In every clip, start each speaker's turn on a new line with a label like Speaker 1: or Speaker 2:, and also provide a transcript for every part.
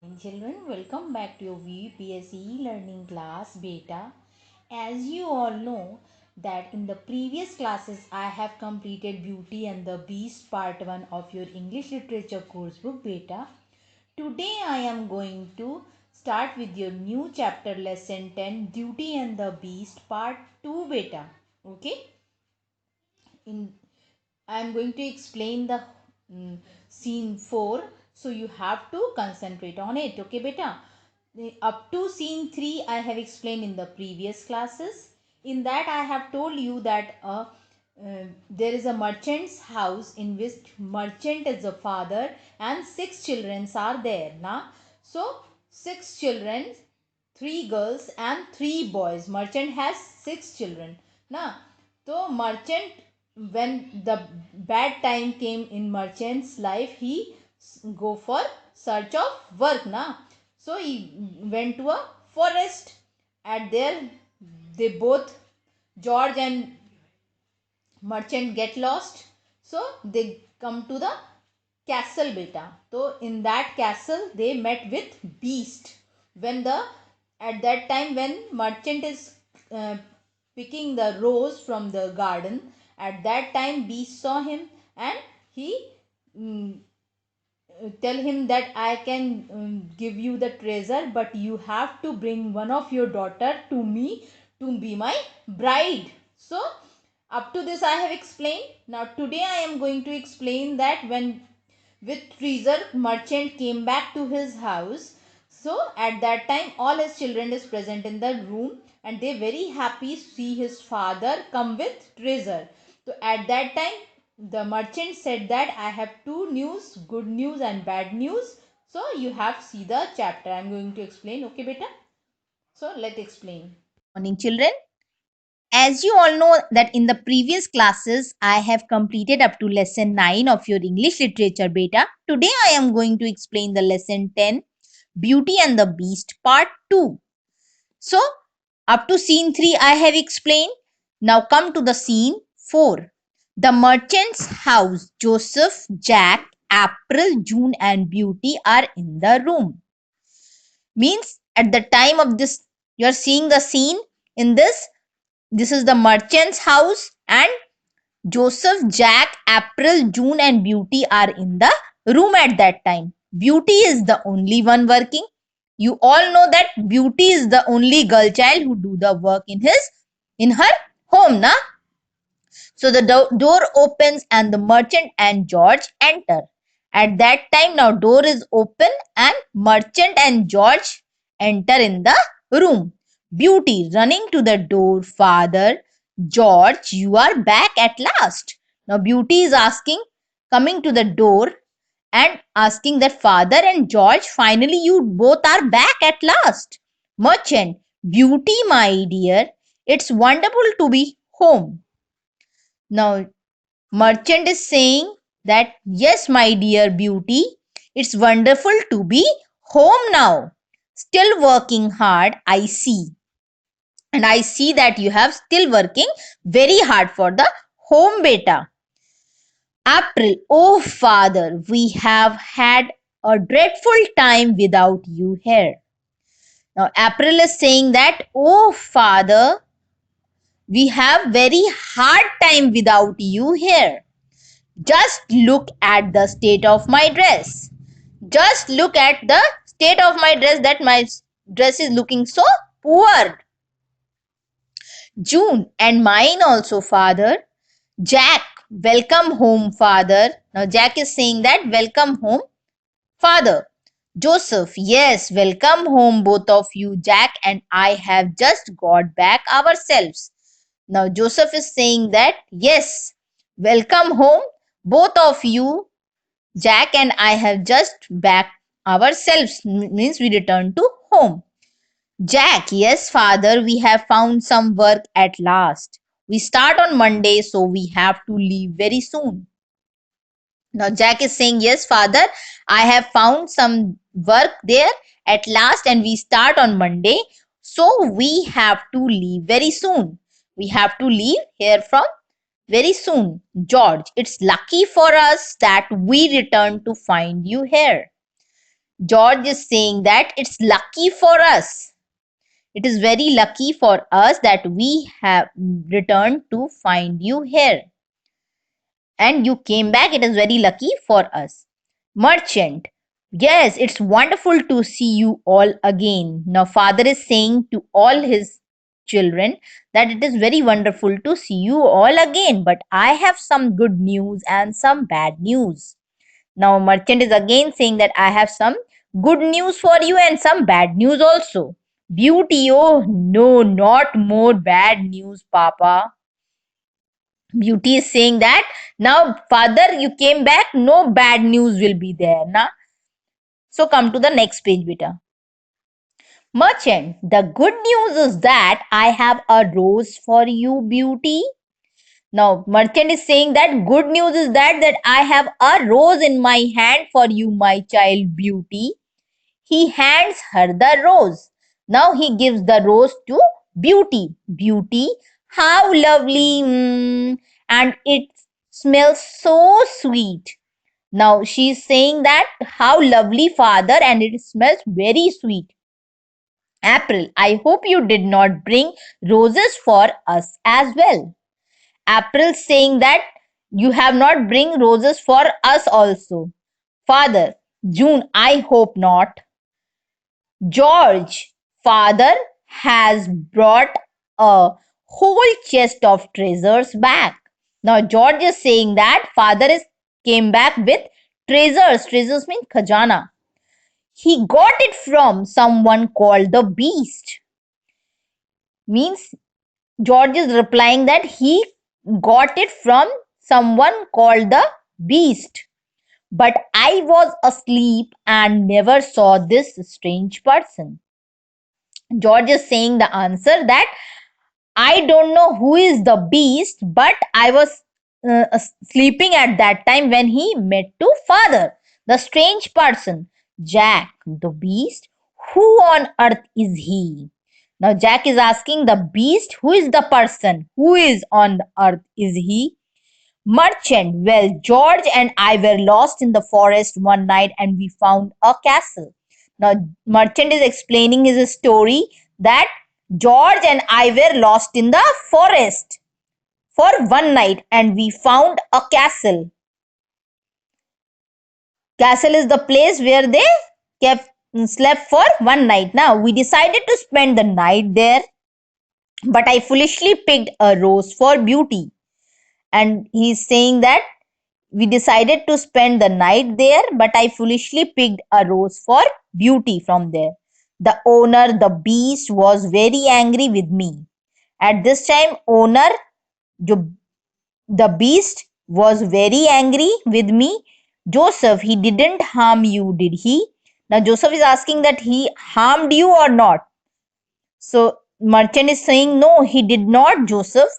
Speaker 1: Children, welcome back to your VPSE learning class beta. As you all know that in the previous classes I have completed Beauty and the Beast part 1 of your English literature course book beta. Today I am going to start with your new chapter lesson 10 Beauty and the Beast part 2 beta. Okay? In I am going to explain the scene 4, so you have to concentrate on it. Okay beta, up to scene 3 I have explained in the previous classes. In that I have told you that there is a merchant's house in which merchant is the father and 6 children are there now. So 6 children, 3 girls and 3 boys. Merchant has 6 children now. So merchant, when the bad time came in merchant's life, he go for search of work na. So he went to a forest. At there they both, George and merchant, get lost. So they come to the castle beta. So in that castle they met with beast. When the At that time when merchant is picking the rose from the garden, at that time beast saw him and he mm, tell him that I can give you the treasure, but you have to bring one of your daughter to me to be my bride. So up to this I have explained. Now today I am going to explain that when with treasure merchant came back to his house. So at that time all his children is present in the room and they very happy see his father come with treasure. So at that time the merchant said that I have two news, good news and bad news. So you have see the chapter. I am going to explain. Okay beta. So let's explain.
Speaker 2: Morning, children. As you all know that in the previous classes I have completed up to lesson 9 of your English literature beta. Today I am going to explain the lesson 10, Beauty and the Beast part 2. So up to scene 3 I have explained. Now come to the scene 4. The merchant's house. Joseph, Jack, April, June and Beauty are in the room. Means at the time of this, you are seeing the scene in this is the merchant's house, and Joseph, Jack, April, June, and Beauty are in the room at that time. Beauty is the only one working. You all know that Beauty is the only girl child who do the work in her home, na? So the door opens and the merchant and George enter. At that time, now door is open and merchant and George enter in the room. Beauty running to the door. Father, George, you are back at last. Now Beauty is asking, coming to the door and asking that Father and George, finally you both are back at last. Merchant, Beauty, my dear, it's wonderful to be home. Now merchant is saying that, yes, my dear Beauty, it's wonderful to be home now. Still working hard, I see. And I see that you have still working very hard for the home beta. April, oh father, we have had a dreadful time without you here. Now April is saying that, oh father, we have very hard time without you here. Just look at the state of my dress. Just look at the state of my dress, that my dress is looking so poor. June, and mine also, father. Jack, welcome home, father. Now Jack is saying that, welcome home, father. Joseph, yes, welcome home, both of you. Jack and I have just got back ourselves. Now Joseph is saying that, yes, welcome home, both of you. Jack and I have just back ourselves, means we return to home. Jack, yes, father, we have found some work at last. We start on Monday, so we have to leave very soon. Now, Jack is saying, yes, father, I have found some work there at last, and we start on Monday, so we have to leave very soon. We have to leave here from very soon. George, it's lucky for us that we return to find you here. George is saying that it's lucky for us. It is very lucky for us that we have returned to find you here. And you came back. It is very lucky for us. Merchant. Yes, it's wonderful to see you all again. Now, father is saying to all his children that it is very wonderful to see you all again, but I have some good news and some bad news. Now, merchant is again saying that I have some good news for you and some bad news also. Beauty, oh no, not more bad news, Papa. Beauty is saying that now, father, you came back, no bad news will be there. Na? So, come to the next page, beta. Merchant, the good news is that I have a rose for you, Beauty. Now, merchant is saying that good news is that I have a rose in my hand for you, my child, Beauty. He hands her the rose. Now he gives the rose to Beauty. Beauty, how lovely, and it smells so sweet. Now she is saying that how lovely, father, and it smells very sweet. April, I hope you did not bring roses for us as well. April saying that you have not bring roses for us also. Father, June, I hope not. George, father has brought a whole chest of treasures back. Now George is saying that father is came back with treasures. Treasures mean khajana. He got it from someone called the beast. Means George is replying that he got it from someone called the beast. But I was asleep and never saw this strange person. George is saying the answer that I don't know who is the beast, but I was sleeping at that time when he met to father, the strange person. Jack, the beast, who on earth is he? Now Jack is asking the beast, who is the person? Who is on the earth is he? Merchant, well, George and I were lost in the forest one night and we found a castle. Now, Merchant is explaining his story that George and I were lost in the forest for one night and we found a castle. Castle is the place where they kept slept for one night. Now, we decided to spend the night there, but I foolishly picked a rose for Beauty. And he's saying that we decided to spend the night there, but I foolishly picked a rose for Beauty from there. The owner, the beast, was very angry with me. At this time, owner, the beast, was very angry with me. Joseph, he didn't harm you, did he? Now, Joseph is asking that he harmed you or not. So, merchant is saying, no, he did not, Joseph.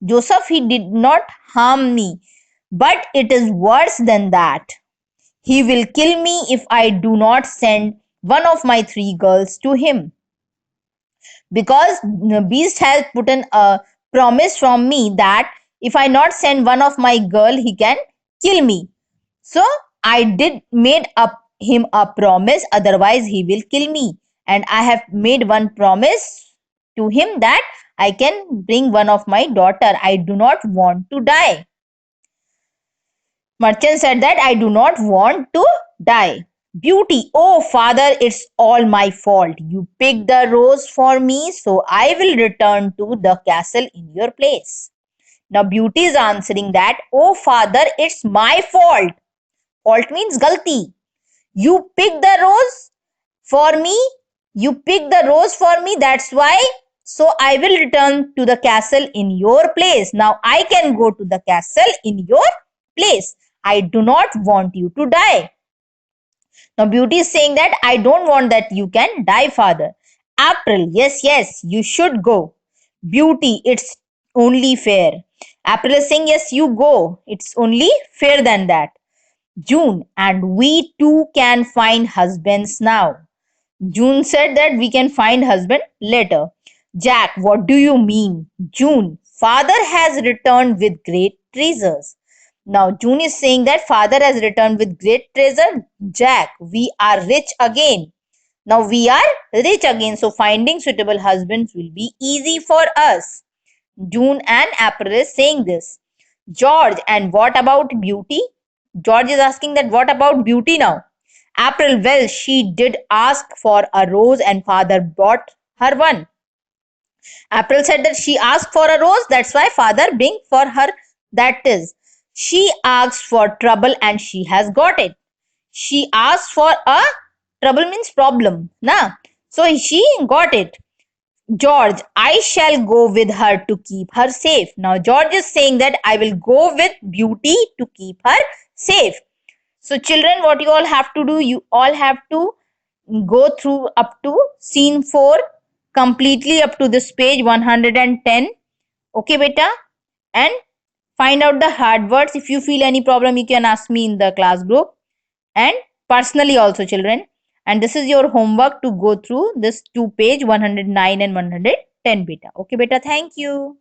Speaker 2: Joseph, he did not harm me. But it is worse than that. He will kill me if I do not send one of my three girls to him. Because the beast has put in a promise from me that if I not send one of my girl, he can kill me. So I did made up him a promise, otherwise he will kill me. And I have made one promise to him that I can bring one of my daughter. I do not want to die. Merchant said that I do not want to die. Beauty, oh father, it's all my fault. You picked the rose for me, so I will return to the castle in your place. Now Beauty is answering that, oh father, it's my fault. Fault means galti. You picked the rose for me. You picked the rose for me. That's why. So I will return to the castle in your place. Now I can go to the castle in your place. I do not want you to die. Now Beauty is saying that I don't want that you can die, father. April, yes, yes, you should go. Beauty, it's only fair. April is saying, yes, you go. It's only fair than that. June, and we too can find husbands now. June said that we can find husband later. Jack, what do you mean? June, father has returned with great treasures. Now June is saying that father has returned with great treasure. Jack, we are rich again. Now we are rich again, so finding suitable husbands will be easy for us. June and April is saying this. George, and what about beauty? George is asking that what about beauty now? April, well, she did ask for a rose and father bought her one. April said that she asked for a rose, that's why father bring for her. That is, she asked for trouble and she has got it. She asked for a trouble means problem, na? So she got it. George, I shall go with her to keep her safe. Now George is saying that I will go with Beauty to keep her safe. So children, what you all have to do, you all have to go through up to scene 4 completely up to this page 110. Okay beta, and find out the hard words. If you feel any problem, you can ask me in the class group and personally also children. And this is your homework to go through this 2 page 109 and 110 beta. Okay beta, thank you.